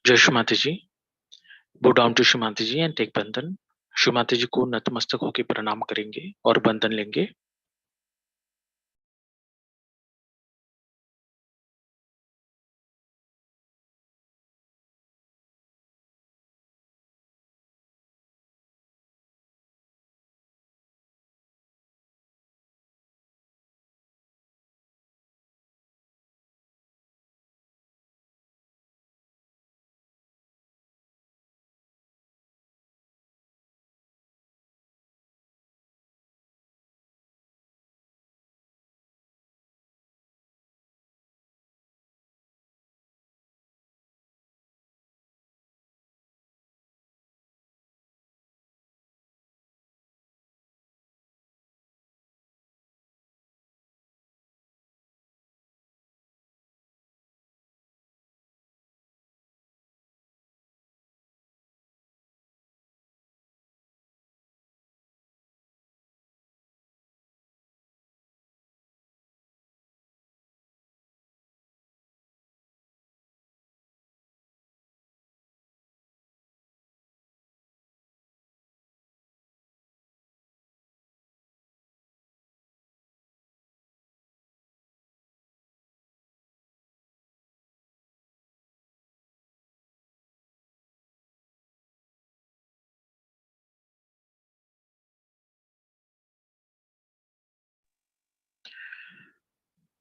जय श्री माता जी। बो down to Shri Mata ji and take बंधन। श्री माता जी को नतमस्तक होकर प्रणाम करेंगे और बंधन लेंगे।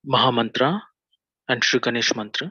महामंत्र and Shri Ganesh mantra.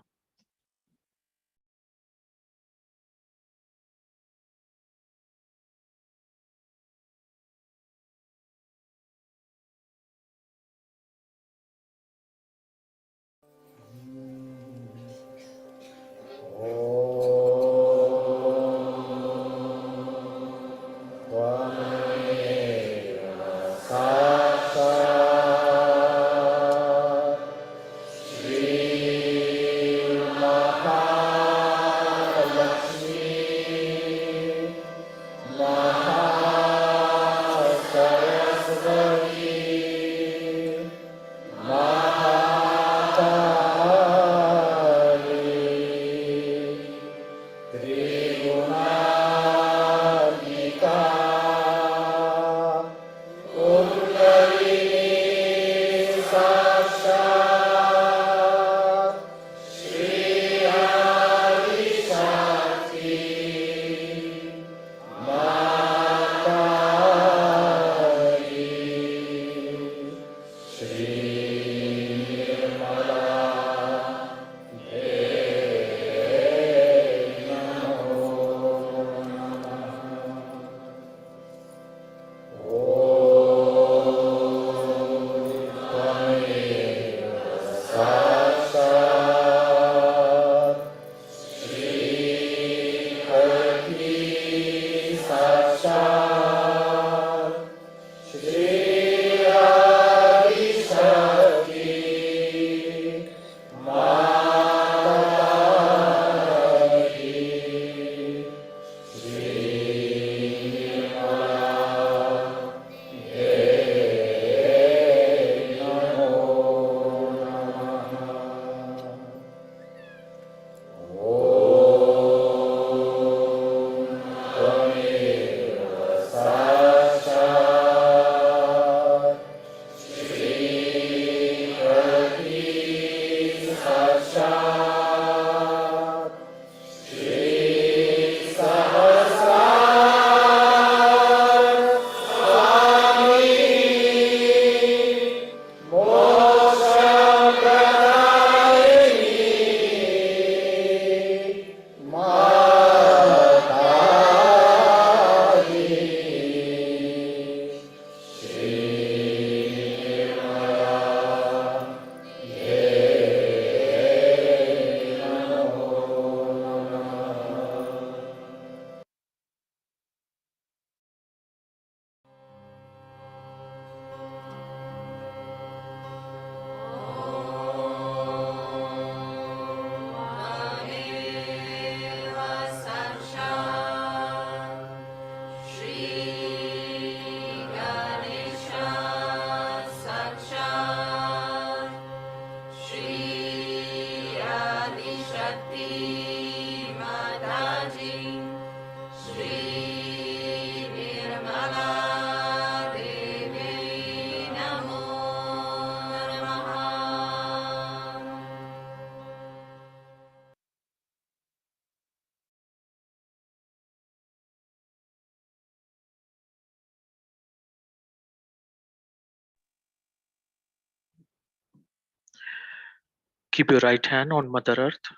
Keep your right hand on mother earth.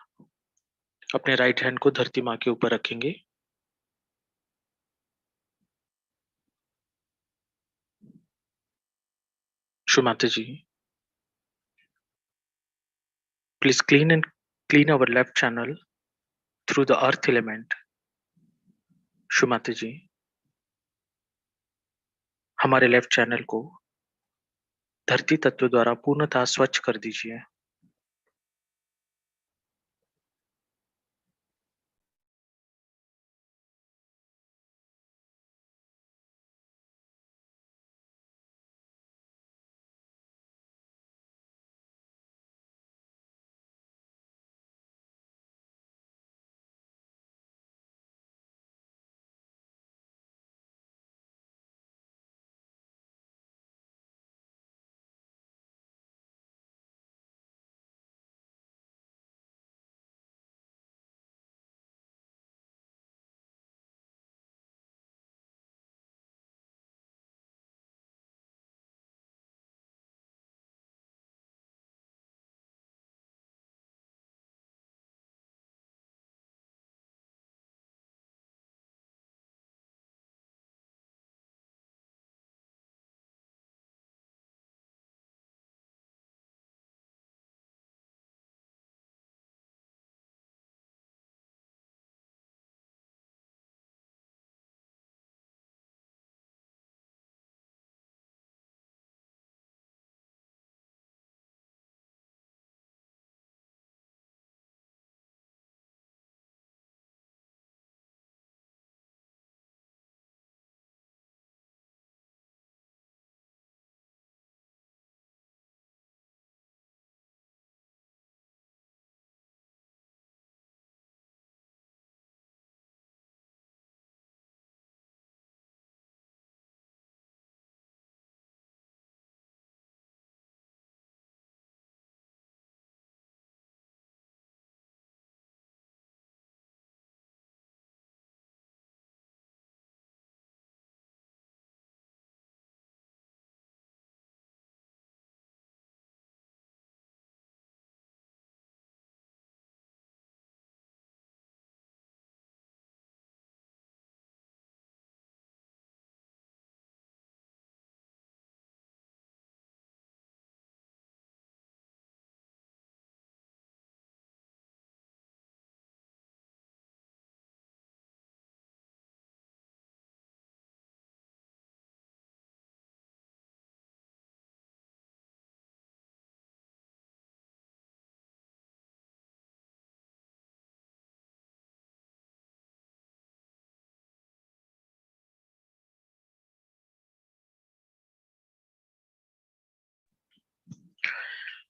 अपने राइट हैंड को धरती माँ के ऊपर रखेंगे। Shumata ji, please clean our left channel through the earth element. Shumata ji, हमारे लेफ्ट चैनल को धरती तत्व द्वारा पूर्णतः स्वच्छ कर दीजिए।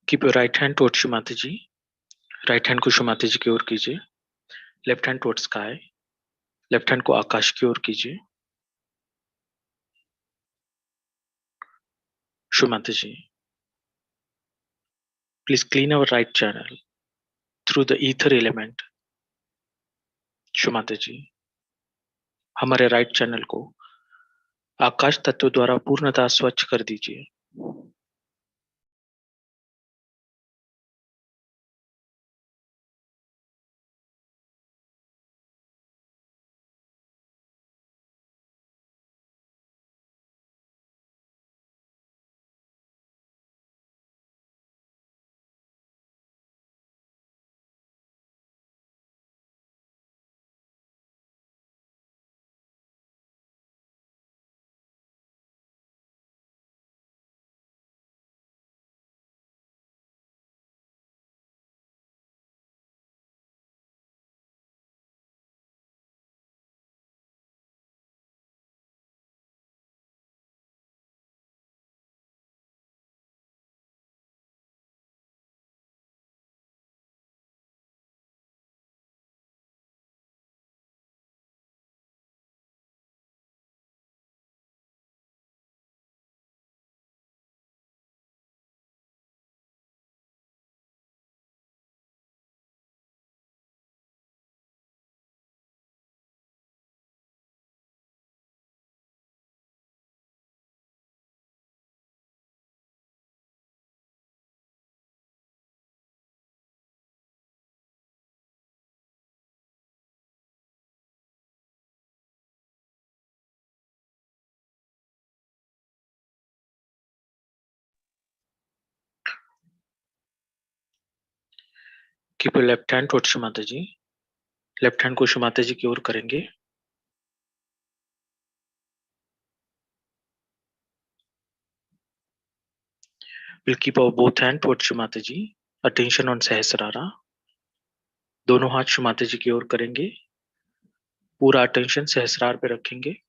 Keep your right hand towards Shumata ji. Right hand को शुमाता जी की ओर कीजिए। Left hand towards sky. Left hand को आकाश की ओर कीजिए। Shumata ji, please clean our right channel through the ether element. Shumata ji, हमारे राइट चैनल को आकाश तत्व द्वारा पूर्णतः स्वच्छ कर दीजिए। Keep your left hand towards Mata ji. Left hand को माता जी की ओर करेंगे। Will keep our both hand towards Mata ji. Attention on सहस्रारा। दोनों हाथ माता जी की ओर करेंगे। पूरा अटेंशन सहस्रार पे रखेंगे।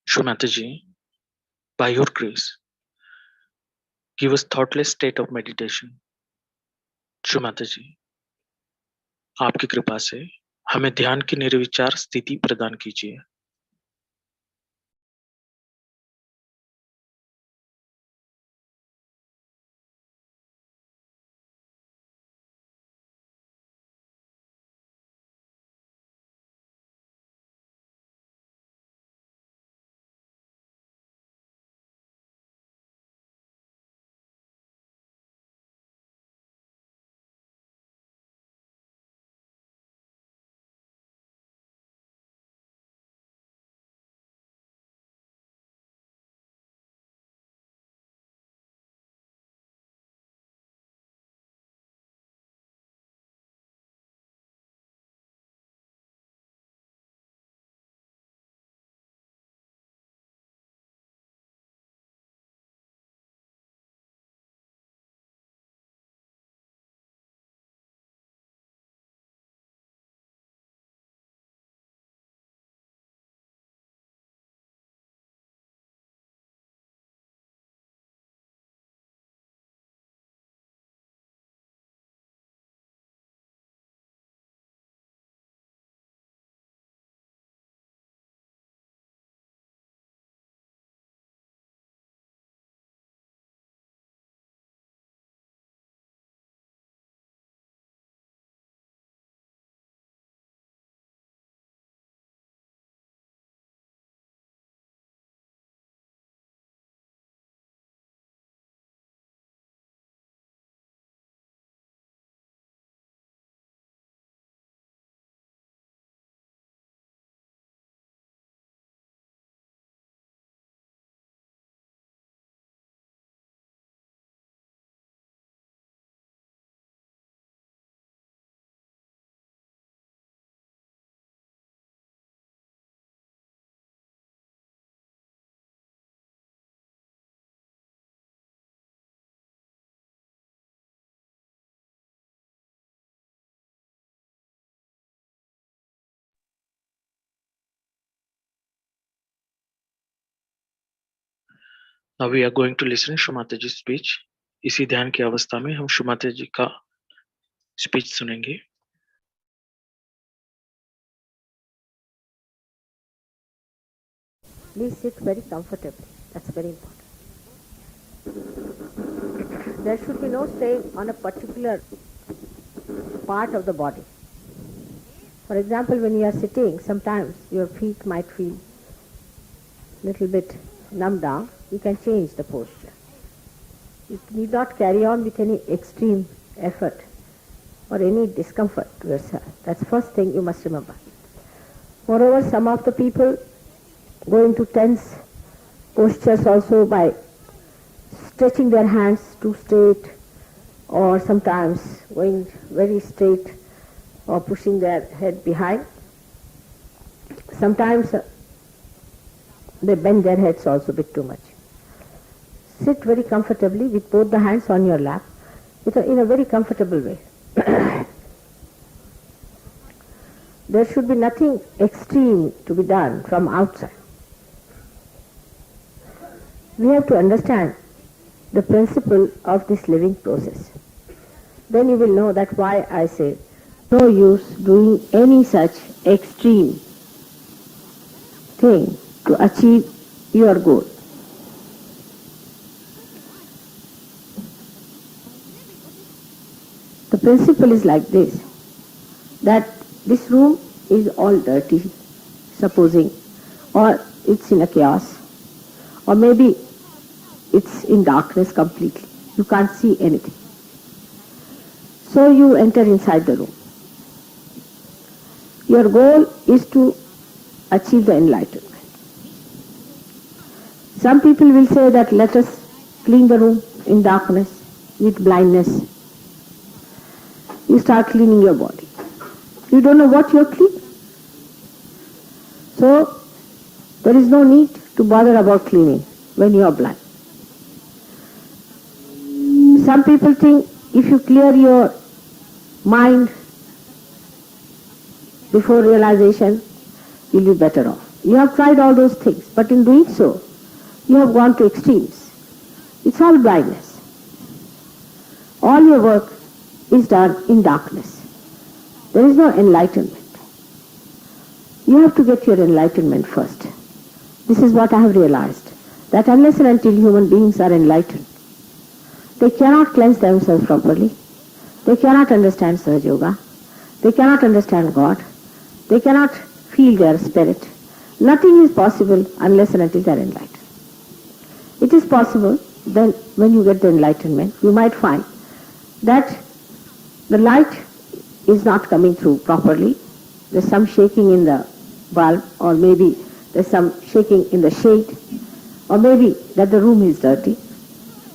शो माता जी, by your grace, give us thoughtless state of meditation। Show माता जी, आपकी कृपा से हमें ध्यान की निर्विचार स्थिति प्रदान कीजिए। Now we are going to listen Shumata ji speech. इसी ध्यान की अवस्था में हम शुमाता जी का स्पीच सुनेंगे। Please sit very comfortably. That's very important. There should be no strain on a particular part of the body. For example, when you are sitting, sometimes your feet might feel little bit numb down. You can change the posture. You need not carry on with any extreme effort or any discomfort to yourself. That's the first thing you must remember. Moreover, some of the people go into tense postures also by stretching their hands too straight, or sometimes going very straight or pushing their head behind. Sometimes they bend their heads also a bit too much. Sit very comfortably with both the hands on your lap in a very comfortable way. There should be nothing extreme to be done from outside. We have to understand the principle of this living process. Then you will know that why I say no use doing any such extreme thing to achieve your goal. The principle is like this, that this room is all dirty. supposing, or it's in a chaos, or maybe it's in darkness completely. You can't see anything. So you enter inside the room. Your goal is to achieve the enlightenment. Some people will say that let us clean the room in darkness with blindness. You start cleaning your body. You don't know what you're cleaning. So there is no need to bother about cleaning when you are blind. Some people think if you clear your mind before realization, you'll be better off. You have tried all those things, but in doing so, you have gone to extremes. It's all blindness. All your work is done in darkness. There is no enlightenment. You have to get your enlightenment first. This is what I have realized, that unless and until human beings are enlightened, they cannot cleanse themselves properly. They cannot understand Sahaja Yoga. They cannot understand God. They cannot feel their spirit. Nothing is possible unless and until they are enlightened. It is possible, then when you get the enlightenment, you might find that the light is not coming through properly. There's some shaking in the bulb, or maybe there's some shaking in the shade, or maybe that the room is dirty,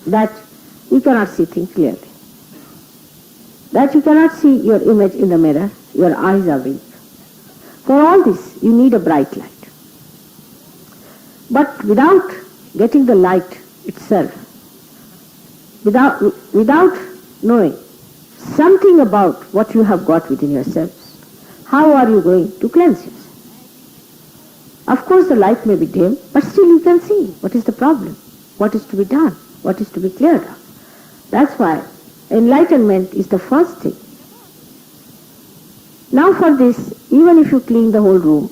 that you cannot see things clearly, that you cannot see your image in the mirror, your eyes are weak. For all this, you need a bright light. But without getting the light itself, without knowing something about what you have got within yourselves, how are you going to cleanse yourself? Of course the light may be dim, but still you can see what is the problem, what is to be done, what is to be cleared up. That's why enlightenment is the first thing. Now for this, even if you clean the whole room,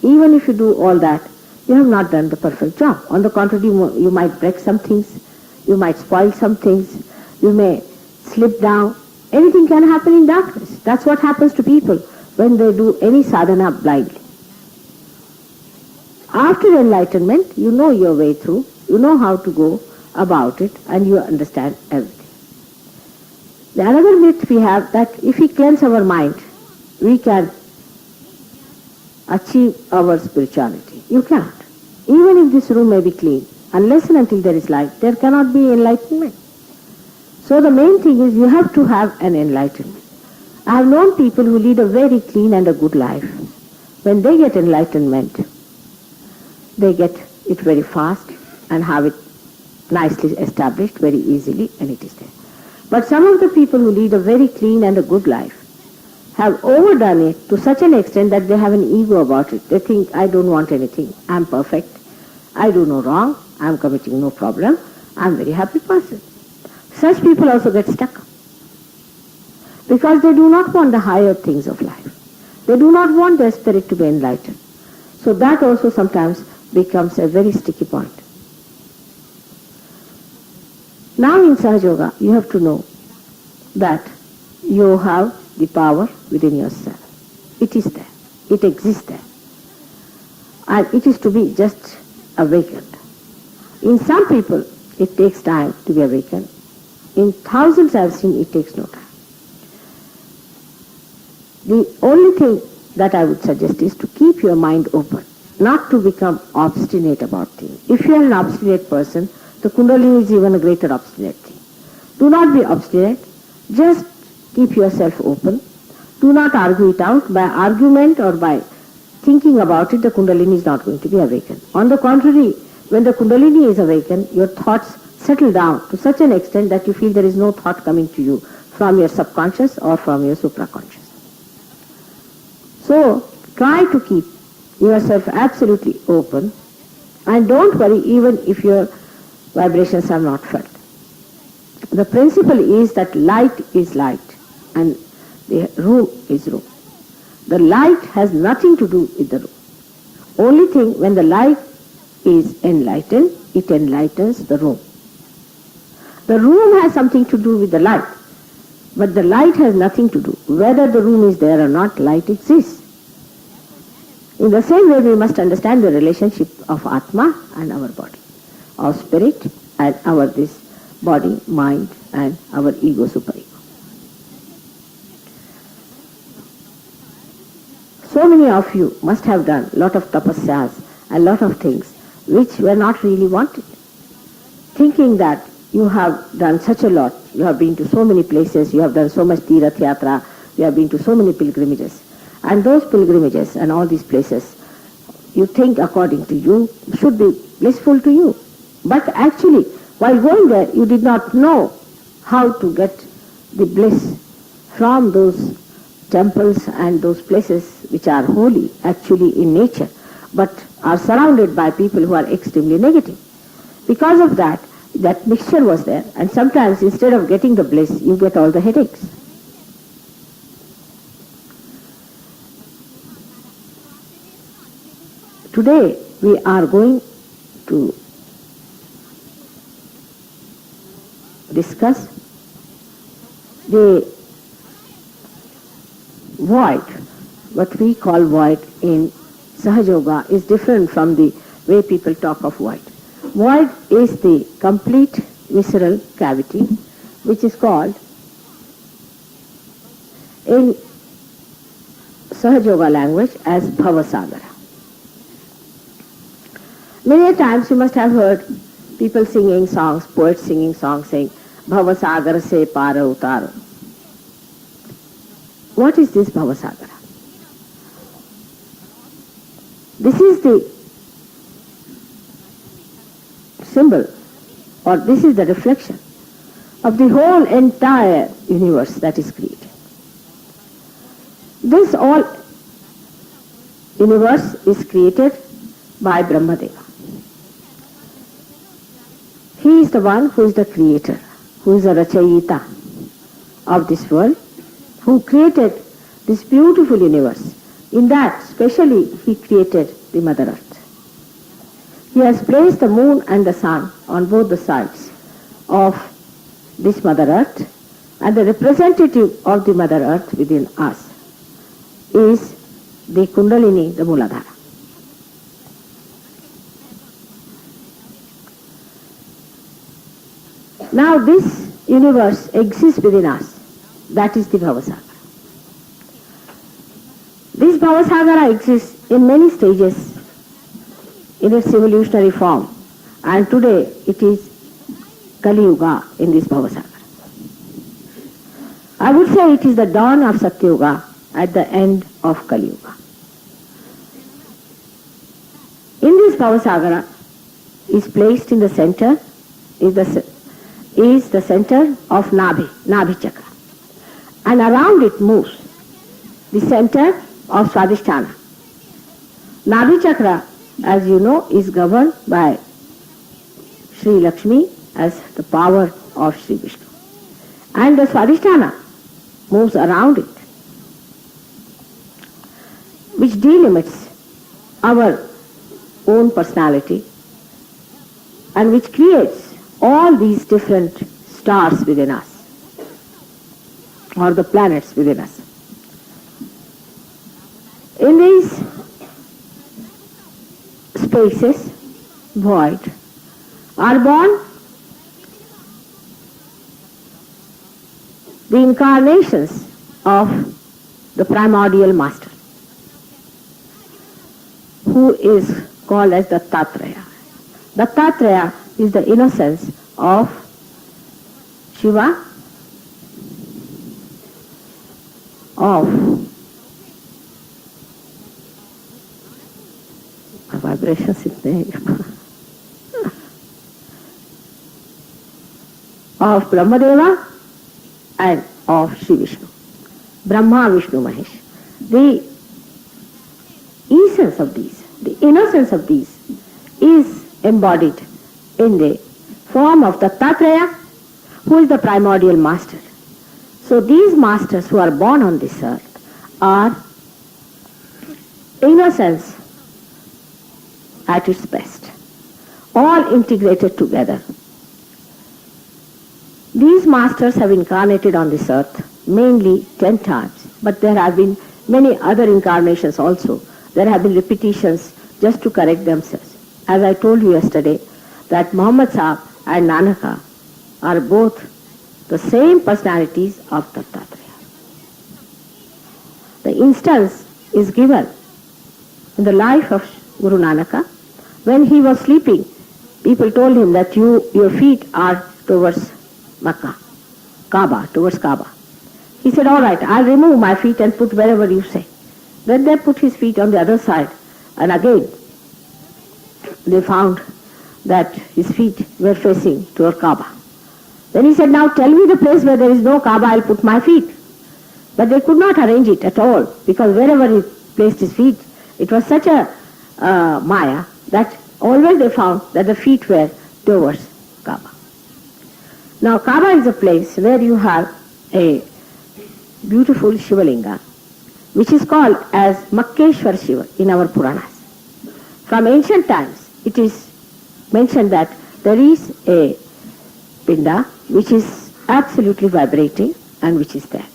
even if you do all that, you have not done the perfect job. On the contrary, you might break some things, you might spoil some things, you may slip down. Anything can happen in darkness. That's what happens to people when they do any sadhana blindly. After enlightenment, you know your way through, you know how to go about it, and you understand everything. The another myth we have, that if we cleanse our mind, we can achieve our spirituality. You cannot. Even if this room may be clean, unless and until there is light, there cannot be enlightenment. So the main thing is you have to have an enlightenment. I have known people who lead a very clean and a good life. When they get enlightenment, they get it very fast and have it nicely established very easily, and it is there. But some of the people who lead a very clean and a good life have overdone it to such an extent that they have an ego about it. They think, I don't want anything, I'm perfect, I do no wrong, I'm committing no problem, I'm a very happy person. Such people also get stuck because they do not want the higher things of life. They do not want their spirit to be enlightened. So that also sometimes becomes a very sticky point. Now in Sahaja Yoga, you have to know that you have the power within yourself. It is there. It exists there. And it is to be just awakened. In some people, it takes time to be awakened. In thousands I have seen it takes no time. The only thing that I would suggest is to keep your mind open, not to become obstinate about things. If you are an obstinate person, the Kundalini is even a greater obstinate thing. Do not be obstinate, just keep yourself open. Do not argue it out. By argument or by thinking about it, the Kundalini is not going to be awakened. On the contrary, when the Kundalini is awakened, your thoughts settle down to such an extent that you feel there is no thought coming to you from your subconscious or from your supraconscious. So, try to keep yourself absolutely open, and don't worry even if your vibrations are not felt. The principle is that light is light and the room is room. The light has nothing to do with the room. Only thing, when the light is enlightened, it enlightens the room. The room has something to do with the light, but the light has nothing to do. Whether the room is there or not, light exists. In the same way, we must understand the relationship of Atma and our body, of spirit and our this body, mind and our ego, superego. So many of you must have done a lot of tapasyas and lot of things which were not really wanted. Thinking that you have done such a lot, you have been to so many places, you have done so much Tirath Yatra, you have been to so many pilgrimages. And those pilgrimages and all these places, you think according to you, should be blissful to you. But actually, while going there, you did not know how to get the bliss from those temples and those places which are holy actually in nature, but are surrounded by people who are extremely negative. Because of that, that mixture was there, and sometimes instead of getting the bliss, you get all the headaches. Today, we are going to discuss the void. What we call void in Sahaja Yoga is different from the way people talk of void. Void is the complete visceral cavity, which is called in Sahaja Yoga language as Bhavasagara. Many times you must have heard people singing songs, poets singing songs saying, Bhavasagara se para utaro. What is this Bhavasagara? This is the symbol, or this is the reflection of the whole entire universe that is created. This all universe is created by Brahmadeva. He is the one who is the creator, who is the Rachayita of this world, who created this beautiful universe. In that, specially, he created the Mother Earth. He has placed the moon and the sun on both the sides of this Mother Earth, and the representative of the Mother Earth within us is the Kundalini, the Mooladhara. Now this universe exists within us. That is the Bhavasagara. This Bhavasagara exists in many stages in its evolutionary form, and today it is Kali Yuga in this Bhavasagara. I would say it is the dawn of Satya Yuga at the end of Kali Yuga. In this Bhavasagara is placed in the center is the center of Nabhi Chakra, and around it moves the center of Swadhisthana. Nabhi Chakra, as you know, is governed by Sri Lakshmi as the power of Sri Vishnu. And the Swadhisthana moves around it, which delimits our own personality and which creates all these different stars within us, or the planets within us. In these spaces, void, are born the incarnations of the primordial master, who is called as the Tatraya. The Tatraya is the innocence of Shiva, of vibrations of Brahmadeva and of Sri Vishnu. Brahma, Vishnu, Mahesh. The essence of these, the innocence of these is embodied in the form of the Tatraya, who is the primordial master. So these masters who are born on this earth are innocence at its best, all integrated together. These masters have incarnated on this earth mainly 10 times, but there have been many other incarnations also, there have been repetitions just to correct themselves. As I told you yesterday, that Muhammad Sahib and Nanaka are both the same personalities of Dattatreya. The instance is given in the life of Guru Nanaka. When he was sleeping, people told him that your feet are towards Makkah, Kaaba, towards Kaaba. He said, all right, I'll remove my feet and put wherever you say. Then they put his feet on the other side, and again they found that his feet were facing toward Kaaba. Then he said, now tell me the place where there is no Kaaba, I'll put my feet. But they could not arrange it at all, because wherever he placed his feet, it was such a maya that always they found that the feet were towards Kaaba. Now Kaaba is a place where you have a beautiful Shivalinga, which is called as Makkeshwar Shiva in our Puranas. From ancient times, it is mentioned that there is a pinda which is absolutely vibrating and which is there.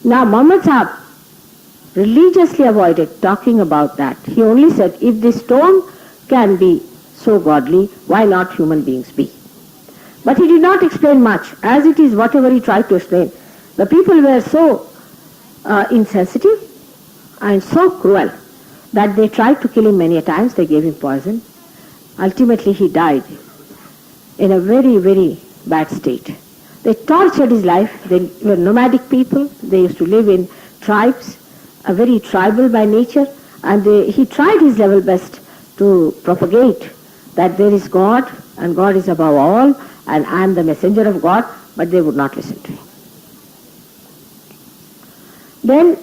Now Muhammad Sahib religiously avoided talking about that. He only said, if this stone can be so godly, why not human beings be? But he did not explain much. As it is, whatever he tried to explain, the people were so insensitive and so cruel that they tried to kill him many a times. They gave him poison. Ultimately he died in a very, very bad state. They tortured his life. They were nomadic people. They used to live in tribes, very tribal by nature, and he tried his level best to propagate that there is God and God is above all and I am the messenger of God, but they would not listen to him. Then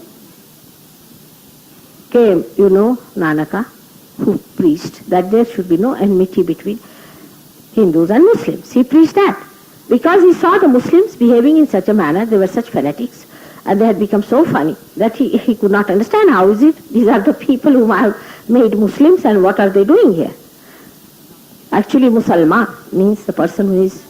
came, Nanaka, who preached that there should be no enmity between Hindus and Muslims. He preached that because he saw the Muslims behaving in such a manner, they were such fanatics, and they had become so funny that he could not understand how is it, these are the people whom I have made Muslims and what are they doing here? Actually Musalman means the person who is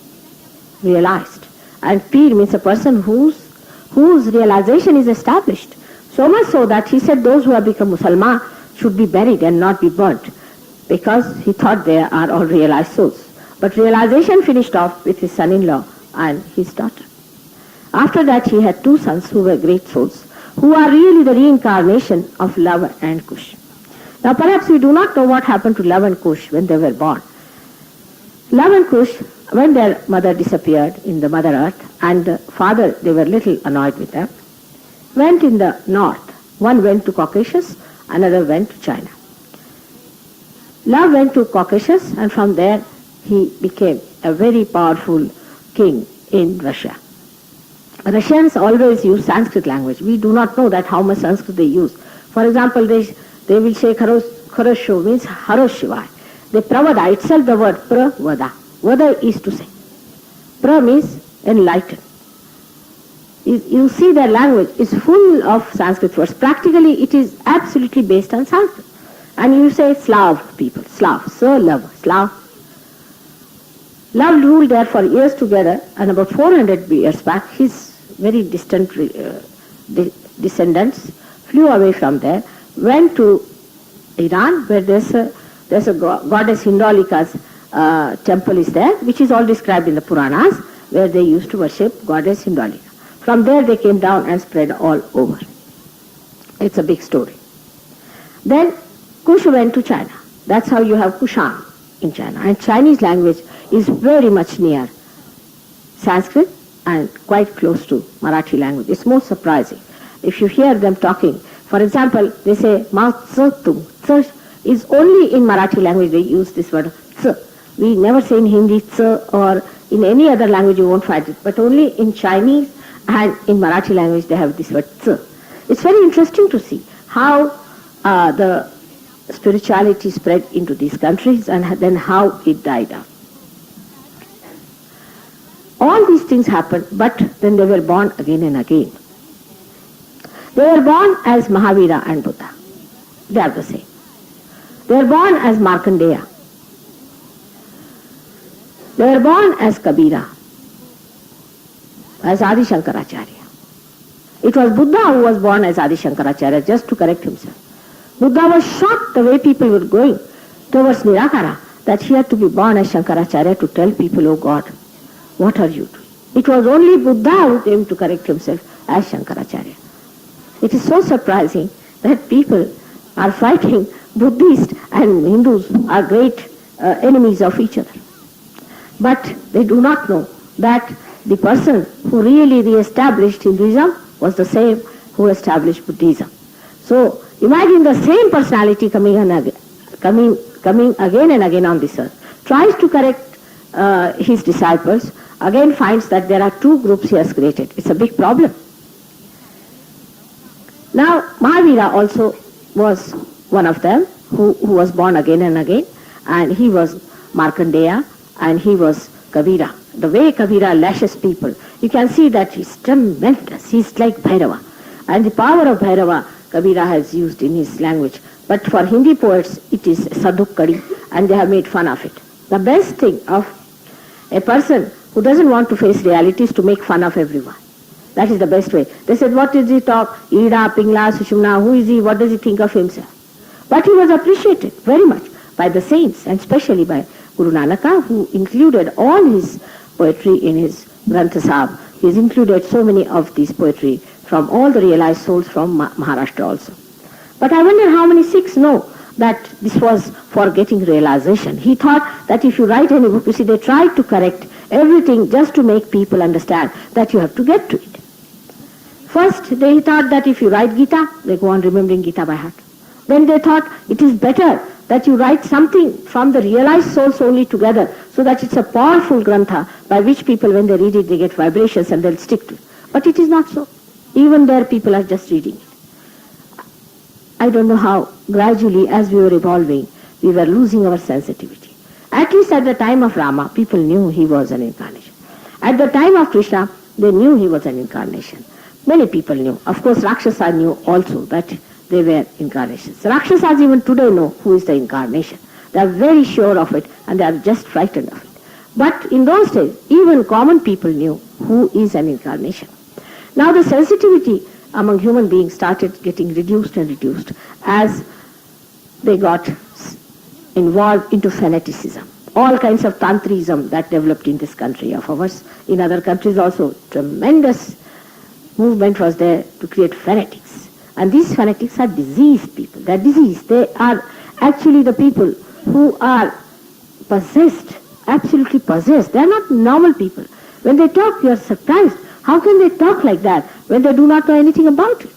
realized, and Pir means a person whose realization is established. So much so that he said those who have become Musalman should be buried and not be burnt, because he thought they are all realized souls. But realization finished off with his son-in-law and his daughter. After that he had two sons who were great souls, who are really the reincarnation of Lava and Kush. Now perhaps we do not know what happened to Lava and Kush when they were born. Lava and Kush, when their mother disappeared in the Mother Earth, and the father, they were little annoyed with them, went in the north. One went to Caucasus, another went to China. Lava went to Caucasus, and from there he became a very powerful king in Russia. Russians always use Sanskrit language. We do not know that how much Sanskrit they use. For example, they will say Kharosho means Haroshivai. They pravada itself the word pravada. Vada is to say. Pra means enlighten. You see their language is full of Sanskrit words. Practically it is absolutely based on Sanskrit. And you say Slav people, Slav, Slav, Slav. Love ruled there for years together, and about 400 years back his very distant descendants flew away from there, went to Iran, where there's a goddess Hindolika's temple is there, which is all described in the Puranas, where they used to worship goddess Hindolika. From there they came down and spread all over. It's a big story. Then Kush went to China. That's how you have Kushan in China. And Chinese language is very much near Sanskrit and quite close to Marathi language. It's most surprising. If you hear them talking, for example, they say Mao Tse-tung. Tse is only in Marathi language they use this word Tse. We never say in Hindi Tse, or in any other language you won't find it, but only in Chinese and in Marathi language they have this word Tse. It's very interesting to see how the spirituality spread into these countries and then how it died out. All these things happened, but then they were born again and again. They were born as Mahavira and Buddha. They are the same. They were born as Markandeya. They were born as Kabira, as Adi Shankaracharya. It was Buddha who was born as Adi Shankaracharya, just to correct himself. Buddha was shocked the way people were going towards Nirakara, that he had to be born as Shankaracharya to tell people, oh God, what are you doing? It was only Buddha who came to correct himself as Shankaracharya. It is so surprising that people are fighting. Buddhists and Hindus are great enemies of each other. But they do not know that the person who really re-established Hinduism was the same who established Buddhism. So imagine the same personality coming again and again on this earth, tries to correct his disciples, again finds that there are two groups he has created. It's a big problem. Now Mahavira also was one of them who was born again and again, and he was Markandeya and he was Kabira. The way Kabira lashes people, you can see that he's tremendous. He's like Bhairava. And the power of Bhairava, Kabira has used in his language. But for Hindi poets, it is Sadukkadi, and they have made fun of it. The best thing of a person who doesn't want to face reality is to make fun of everyone. That is the best way. They said, what does he talk? Ida, Pingla, Sushumna, who is he? What does he think of himself? But he was appreciated very much by the saints, and especially by Guru Nanaka, who included all his poetry in his Granth Sahib. He has included so many of these poetry from all the realized souls from Maharashtra also. But I wonder how many Sikhs know that this was for getting realization. He thought that if you write any book, you see, they tried to correct everything just to make people understand that you have to get to it. First, they thought that if you write Gita, they go on remembering Gita by heart. Then they thought it is better that you write something from the realized souls only together, so that it's a powerful grantha by which people, when they read it, they get vibrations and they'll stick to it. But it is not so. Even there, people are just reading it. I don't know how, gradually, as we were evolving, we were losing our sensitivity. At least at the time of Rama, people knew he was an incarnation. At the time of Krishna, they knew he was an incarnation. Many people knew. Of course, Rakshasa knew also that they were incarnations. Rakshasas even today know who is the incarnation. They are very sure of it, and they are just frightened of it. But in those days, even common people knew who is an incarnation. Now the sensitivity among human beings started getting reduced and reduced as they got involved into fanaticism. All kinds of tantrism that developed in this country of ours. In other countries also, tremendous movement was there to create fanatics. And these fanatics are diseased people. They are diseased. They are actually the people who are possessed, absolutely possessed. They are not normal people. When they talk, you are surprised. How can they talk like that when they do not know anything about it?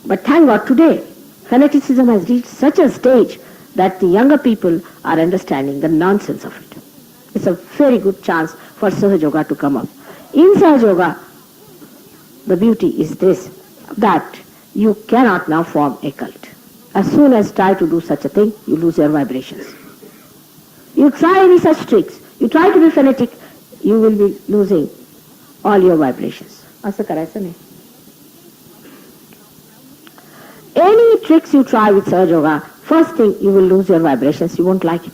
But thank God, today, fanaticism has reached such a stage that the younger people are understanding the nonsense of it. It's a very good chance for Sahaja Yoga to come up. In Sahaja Yoga, the beauty is this, that you cannot now form a cult. As soon as you try to do such a thing, you lose your vibrations. You try any such tricks, you try to be fanatic, you will be losing all your vibrations. Aisa karaisa nahi. Any tricks you try with Sahaja Yoga, first thing you will lose your vibrations, you won't like it.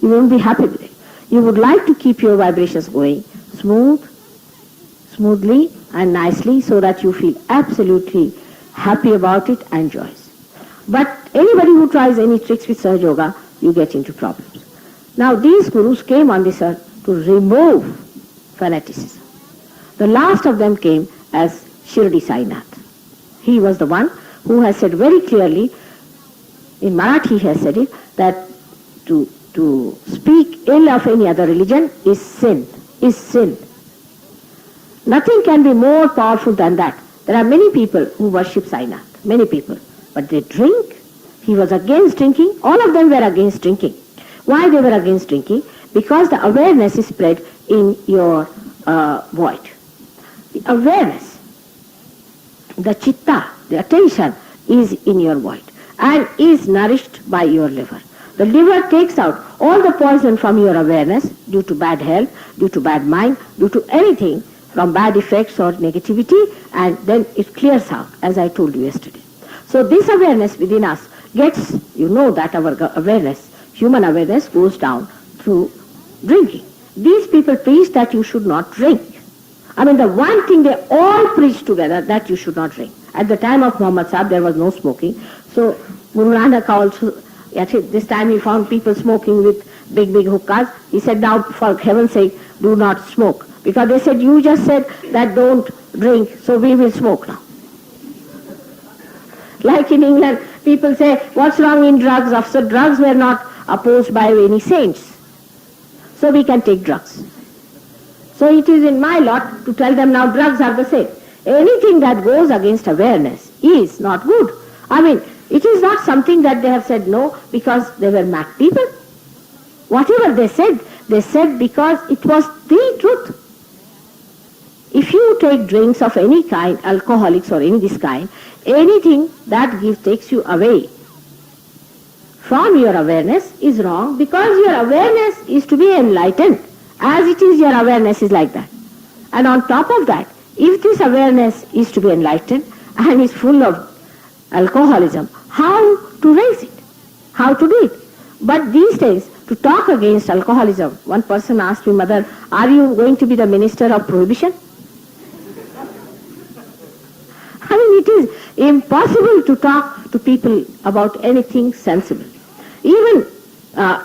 You won't be happy with it. You would like to keep your vibrations going smoothly and nicely, so that you feel absolutely happy about it and joyous. But anybody who tries any tricks with Sahaja Yoga, you get into problems. Now these gurus came on this earth to remove fanaticism. The last of them came as Shirdi Sainath. He was the one who has said very clearly, in Marathi he has said it, that to speak ill of any other religion is sin. Nothing can be more powerful than that. There are many people who worship Sainath, many people, but they drink. He was against drinking. All of them were against drinking. Why they were against drinking? Because the awareness is spread in your void. The awareness, the chitta, the attention is in your void and is nourished by your liver. The liver takes out all the poison from your awareness due to bad health, due to bad mind, due to anything from bad effects or negativity, and then it clears out, as I told you yesterday. So this awareness within us gets, you know that our awareness, human awareness, goes down through drinking. These people preach that you should not drink. I mean, the one thing they all preach together, that you should not drink. At the time of Muhammad Sahib, there was no smoking. So Guru Nanak also, at this time he found people smoking with big hookahs. He said, now for heaven's sake, do not smoke. Because they said, you just said that don't drink, so we will smoke now. Like in England, people say, what's wrong in drugs? So drugs were not opposed by any saints. So we can take drugs. So it is in my lot to tell them now drugs are the same. Anything that goes against awareness is not good. I mean, it is not something that they have said no because they were mad people. Whatever they said because it was the truth. If you take drinks of any kind, alcoholics or any this kind, anything that takes you away from your awareness is wrong, because your awareness is to be enlightened. As it is, your awareness is like that. And on top of that, if this awareness is to be enlightened and is full of alcoholism, how to raise it? How to do it? But these days, to talk against alcoholism, one person asked me, Mother, are you going to be the minister of prohibition? I mean, it is impossible to talk to people about anything sensible. Even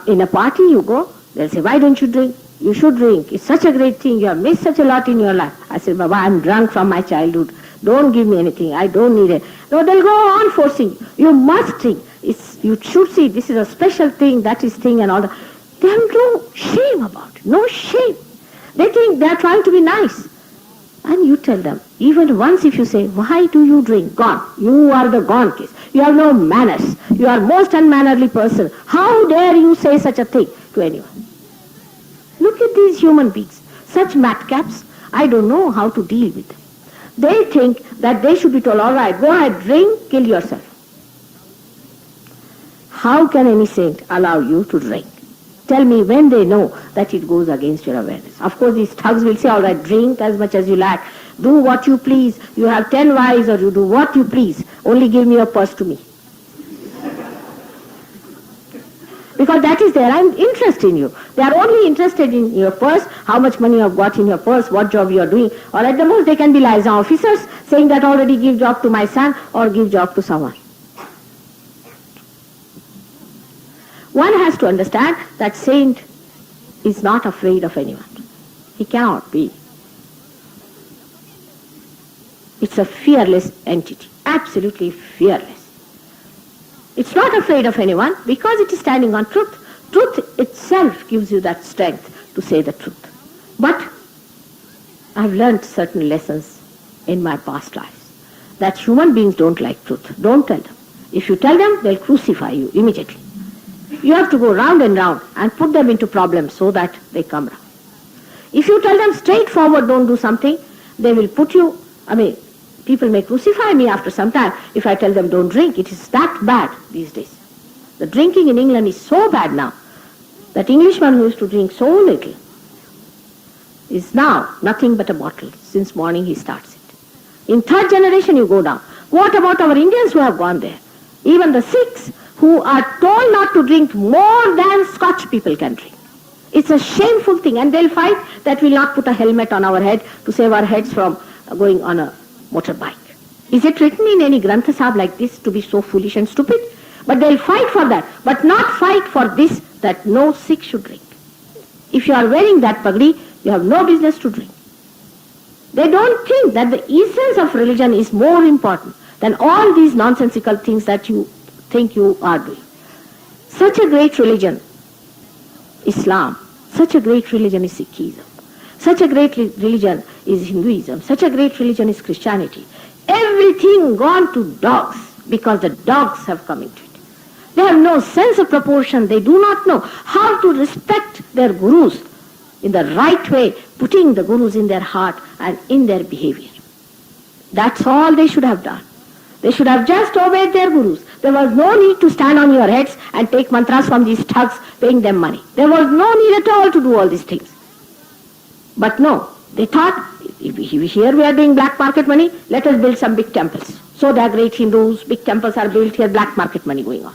in a party you go, they'll say, why don't you drink? You should drink. It's such a great thing. You have missed such a lot in your life. I said, Baba, I'm drunk from my childhood. Don't give me anything. I don't need it. No, they'll go on forcing you. You must drink. You should see this is a special thing, that is thing and all that. They have no shame about it. No shame. They think they're trying to be nice. And you tell them, even once if you say, why do you drink? Gone. You are the gone case. You have no manners. You are most unmannerly person. How dare you say such a thing to anyone? Look at these human beings. Such madcaps, I don't know how to deal with them. They think that they should be told, all right, go ahead, drink, kill yourself. How can any saint allow you to drink? Tell me when they know that it goes against your awareness. Of course, these thugs will say, all right, drink as much as you like. Do what you please. You have 10 wives or you do what you please. Only give me your purse to me. Because that is their interest in you. They are only interested in your purse, how much money you have got in your purse, what job you are doing. Or at the most, they can be liaison officers saying that already give job to my son or give job to someone. One has to understand that saint is not afraid of anyone. He cannot be. It's a fearless entity, absolutely fearless. It's not afraid of anyone because it is standing on truth. Truth itself gives you that strength to say the truth. But I've learned certain lessons in my past lives that human beings don't like truth. Don't tell them. If you tell them, they'll crucify you immediately. You have to go round and round and put them into problems so that they come round. If you tell them straightforward, don't do something, they will put you, people may crucify me after some time if I tell them don't drink. It is that bad these days. The drinking in England is so bad now that Englishman who used to drink so little is now nothing but a bottle. Since morning he starts it. In third generation you go down. What about our Indians who have gone there? Even the Sikhs who are told not to drink more than Scotch people can drink. It's a shameful thing, and they'll fight that we'll not put a helmet on our head to save our heads from going on a motorbike. Is it written in any Granth Sahib like this to be so foolish and stupid? But they'll fight for that, but not fight for this, that no Sikh should drink. If you are wearing that pagdi, you have no business to drink. They don't think that the essence of religion is more important than all these nonsensical things that you think you are doing. Such a great religion, Islam, such a great religion is Sikhism, such a great religion is Hinduism, such a great religion is Christianity. Everything gone to dogs because the dogs have come into it. They have no sense of proportion. They do not know how to respect their gurus in the right way, putting the gurus in their heart and in their behavior. That's all they should have done. They should have just obeyed their gurus. There was no need to stand on your heads and take mantras from these thugs, paying them money. There was no need at all to do all these things. But no, they thought, here we are doing black market money, let us build some big temples. So they are great Hindus, big temples are built here, black market money going on.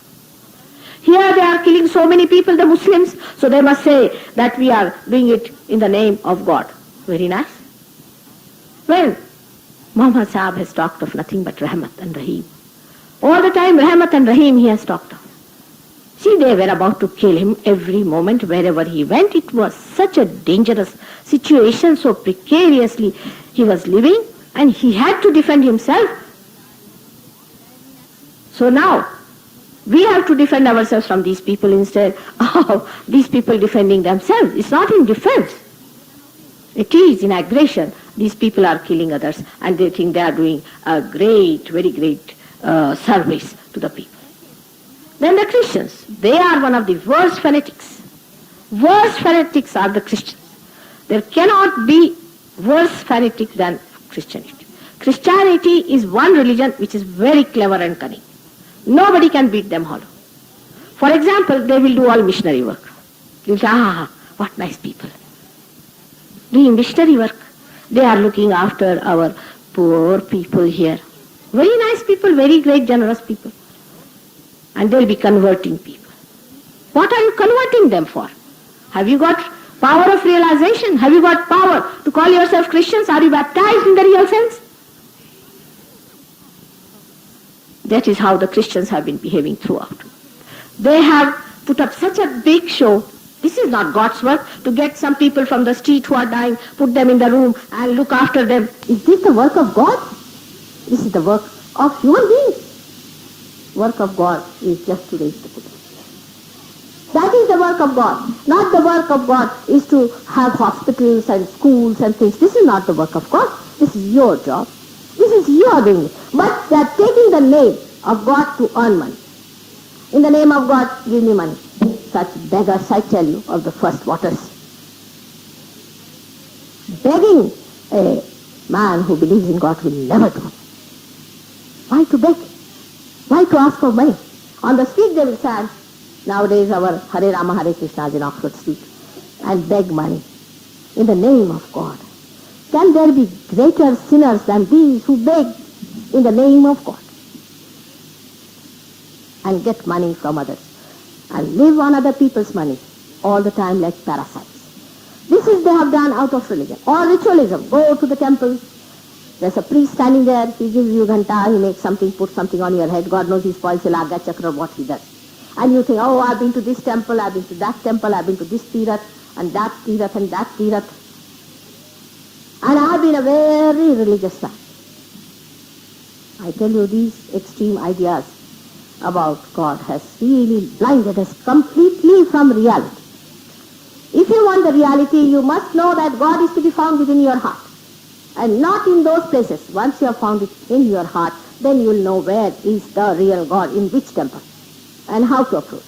Here they are killing so many people, the Muslims, so they must say that we are doing it in the name of God. Very nice. Well, Muhammad Sahib has talked of nothing but Rahmat and Rahim. All the time, Rahmat and Rahim he has talked of. See, they were about to kill him every moment wherever he went. It was such a dangerous situation, so precariously he was living, and he had to defend himself. So now, we have to defend ourselves from these people instead of these people defending themselves. It's not in defense. It is in aggression. These people are killing others, and they think they are doing a great, very great service to the people. Then the Christians, they are one of the worst fanatics. Worst fanatics are the Christians. There cannot be worse fanatic than Christianity. Christianity is one religion which is very clever and cunning. Nobody can beat them hollow. For example, they will do all missionary work. You'll say, what nice people. Doing missionary work. They are looking after our poor people here. Very nice people, very great, generous people. And they'll be converting people. What are you converting them for? Have you got power of realization? Have you got power to call yourself Christians? Are you baptized in the real sense? That is how the Christians have been behaving throughout. They have put up such a big show. This is not God's work, to get some people from the street who are dying, put them in the room and look after them. Is this the work of God? This is the work of human beings. Work of God is just to raise the poor. That is the work of God. Not the work of God is to have hospitals and schools and things. This is not the work of God. This is your job. This is your doing. But they are taking the name of God to earn money. In the name of God, give me money. Such beggars, I tell you, of the first waters. Begging a man who believes in God will never do. Why to beg? Why to ask for money? On the street they will stand. Nowadays our Hare Rama Hare Krishna is in Oxford Street, and beg money in the name of God. Can there be greater sinners than these who beg in the name of God and get money from others and live on other people's money all the time like parasites? This is they have done out of religion or ritualism. Go to the temple. There's a priest standing there, he gives you ghanta, he makes something, puts something on your head, God knows he spoils the Laga Chakra, what he does. And you think, oh, I've been to this temple, I've been to that temple, I've been to this Tirath, and that Tirath, and that Tirath. And I've been a very religious man. I tell you, these extreme ideas about God has really blinded us completely from reality. If you want the reality, you must know that God is to be found within your heart. And not in those places. Once you have found it in your heart, then you will know where is the real God, in which temple, and how to approach.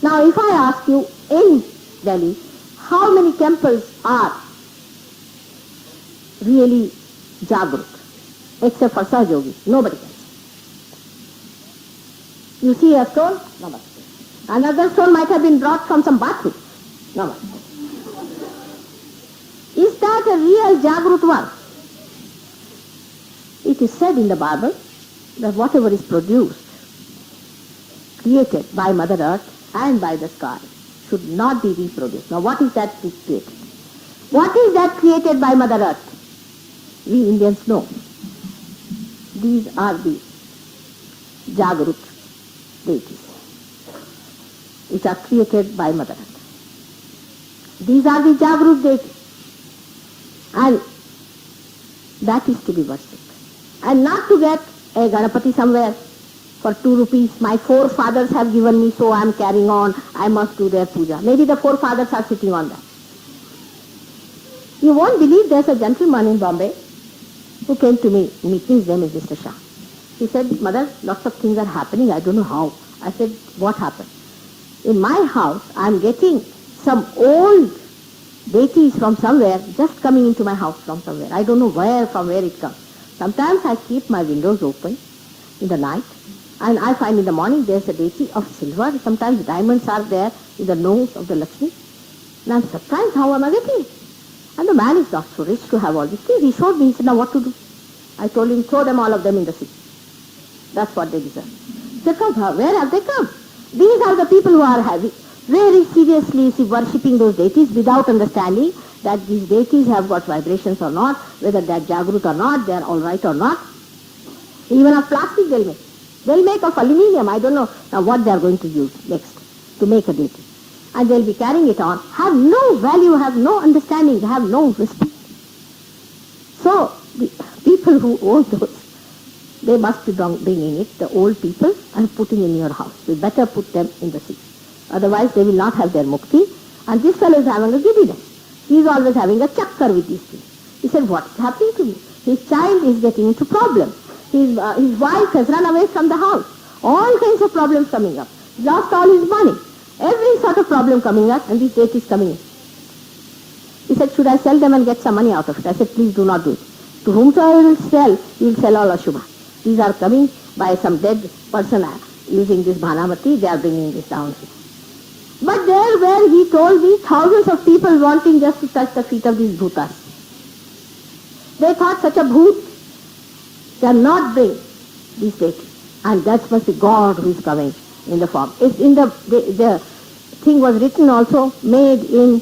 Now, if I ask you, in Delhi, how many temples are really Jagrut, except for Sahaja? Nobody can. You see a stone? Namaste. Another stone might have been brought from some bathroom. Namaste. Is that a real Jagrut one? It is said in the Bible that whatever is produced, created by Mother Earth and by the sky, should not be reproduced. Now what is that created? What is that created by Mother Earth? We Indians know. These are the Jagrut deities, which are created by Mother Earth. These are the Jagrut deities. And that is to be worshipped. And not to get a Ganapati somewhere for 2 rupees. My forefathers have given me, so I am carrying on. I must do their puja. Maybe the forefathers are sitting on that. You won't believe there's a gentleman in Bombay who came to me. His name is Mr. Shah. He said, Mother, lots of things are happening. I don't know how. I said, what happened? In my house, I am getting some old deities from somewhere just coming into my house from somewhere. I don't know from where it comes. Sometimes I keep my windows open in the night and I find in the morning there's a deity of silver. Sometimes diamonds are there in the nose of the Lakshmi. And I'm surprised how am I getting it. And the man is not so rich to have all these things. He showed me, he said, now what to do? I told him, throw them all of them in the sea. That's what they deserve. He said, where have they come? These are the people who are very seriously worshipping those deities without understanding that these deities have got vibrations or not, whether they are Jagrut or not, they are all right or not. Even of plastic they'll make. They'll make of aluminium. I don't know now what they are going to use next to make a deity. And they'll be carrying it on, have no value, have no understanding, have no respect. So the people who own those, they must be bringing it, the old people, and putting in your house. We better put them in the sea. Otherwise they will not have their mukti. And this fellow is having a giddiness. He is always having a chakkar with these things. He said, what's happening to me? His child is getting into problems. His wife has run away from the house. All kinds of problems coming up. Lost all his money. Every sort of problem coming up, and this date is coming in. He said, should I sell them and get some money out of it? I said, please do not do it. To whomsoever you will sell, you will sell all Ashubha. These are coming by some dead person using this Bhanamati, they are bringing this down here. But there were, he told me, thousands of people wanting just to touch the feet of these bhutas. They thought such a bhoot cannot bring these deities. And that must be God who is coming in the form. It's in the thing was written also, made in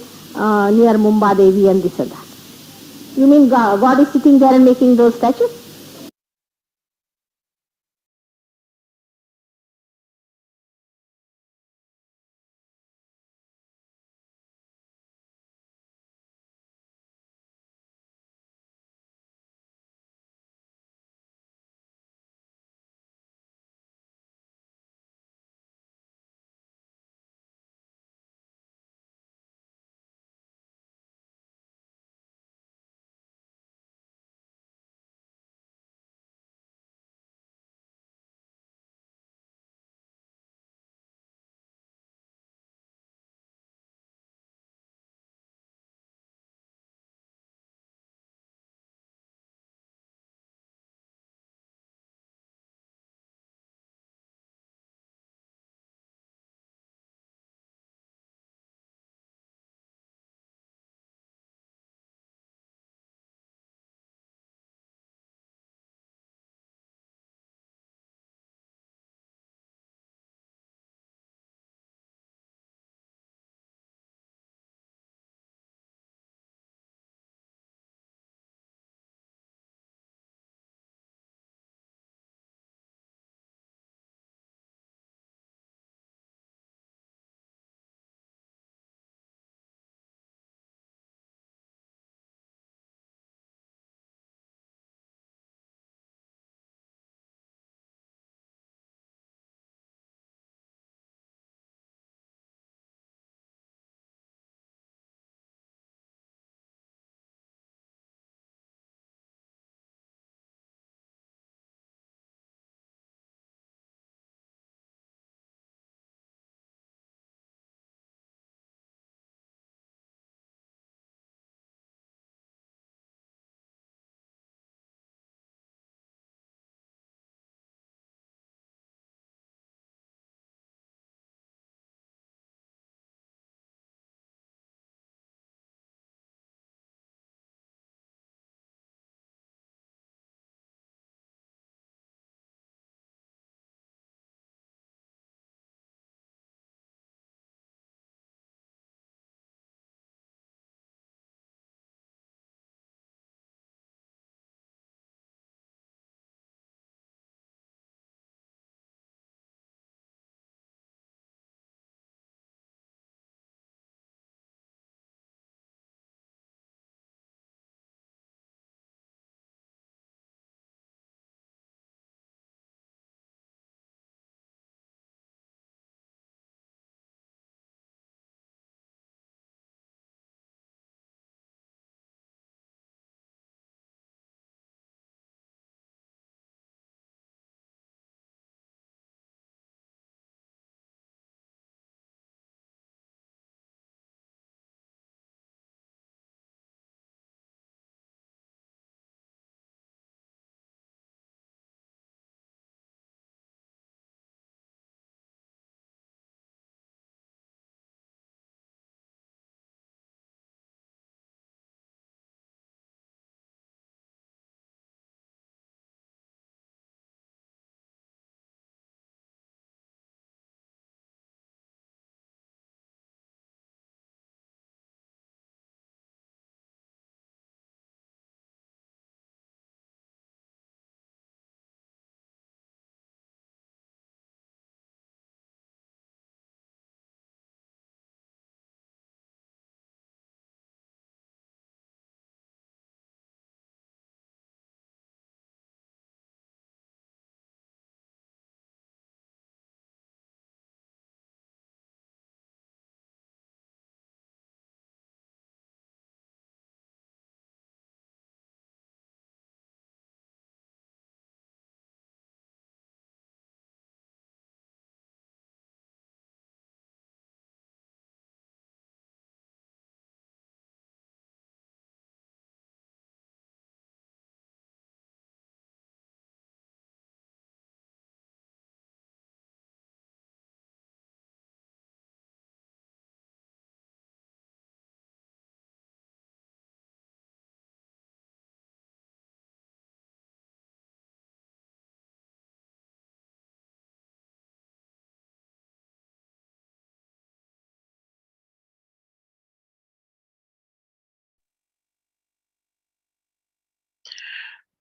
near Mumbai Devi and this and that. You mean God is sitting there and making those statues?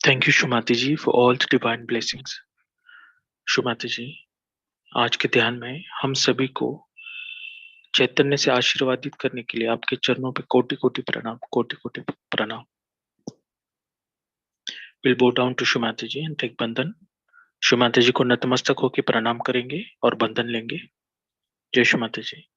Thank you, Shumati ji, for all the divine blessings. Shumati जी, आज के ध्यान में हम सभी को चैतन्य से आशीर्वादित करने के लिए आपके चरणों पे कोटि कोटि प्रणाम, कोटि कोटि प्रणाम. We'll bow down to Shumati ji and take बंधन. Shumati जी को नतमस्तक होकर प्रणाम करेंगे और बंधन लेंगे. जय शुमाता जी.